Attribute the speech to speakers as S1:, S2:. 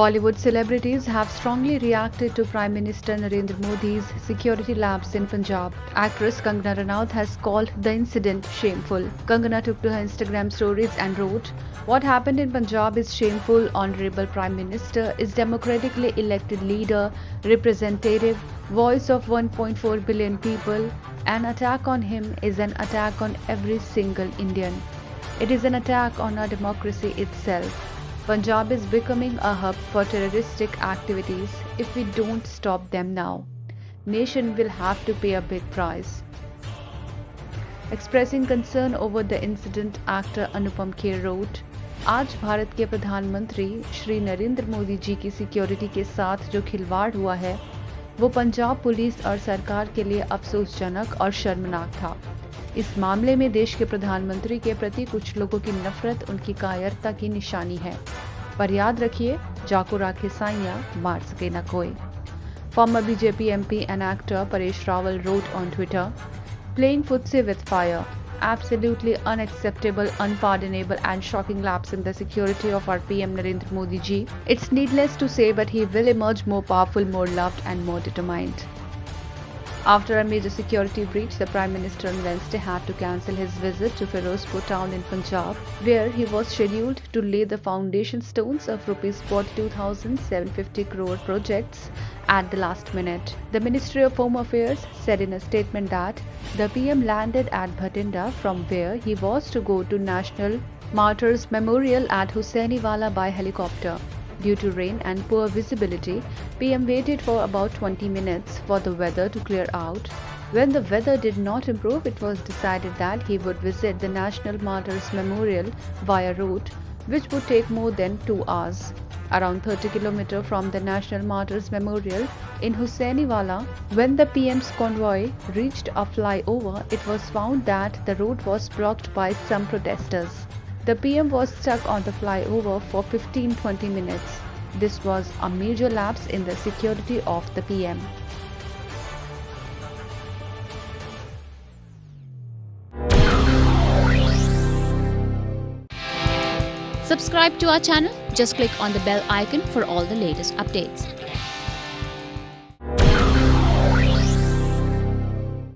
S1: Bollywood celebrities have strongly reacted to Prime Minister Narendra Modi's security lapse in Punjab. Actress Kangana Ranaut has called the incident shameful. Kangana took to her Instagram stories and wrote, "What happened in Punjab is shameful. Honorable Prime Minister is democratically elected leader, representative, voice of 1.4 billion people. An attack on him is an attack on every single Indian. It is an attack on our democracy itself. Punjab is becoming a hub for terroristic activities. If we don't stop them now, nation will have to pay a big price." Expressing concern over the incident, actor Anupam Kher wrote, "आज भारत के प्रधानमंत्री श्री नरेंद्र मोदी जी की security के साथ जो खिलवाड़ हुआ है वो पंजाब पुलिस और सरकार के लिए अफसोसजनक और शर्मनाक था। इस मामले में देश के प्रधानमंत्री के प्रति कुछ लोगों की नफरत उनकी कायरता की निशानी है, पर याद रखिए, जाको राखे साइयां मार सके न कोई." Former BJP MP and actor Paresh Rawal wrote on Twitter, "Playing footsie with fire. Absolutely unacceptable, unpardonable and shocking lapse in the security of our PM Narendra Modi ji. It's needless to say, but he will emerge more powerful, more loved and more determined." After a major security breach, the Prime Minister on Wednesday had to cancel his visit to Firozpur town in Punjab, where he was scheduled to lay the foundation stones of Rs 42,750 crore projects at the last minute. The Ministry of Home Affairs said in a statement that the PM landed at Bhatinda, from where he was to go to National Martyrs Memorial at Hussainiwala by helicopter. Due to rain and poor visibility, PM waited for about 20 minutes for the weather to clear out. When the weather did not improve, it was decided that he would visit the National Martyrs Memorial via route, which would take more than 2 hours. Around 30 km from the National Martyrs Memorial in Hussainiwala, when the PM's convoy reached a flyover, it was found that the road was blocked by some protesters. The PM was stuck on the flyover for 15-20 minutes. This was a major lapse in the security of the PM.
S2: Subscribe to our channel. Just click on the bell icon for all the latest updates.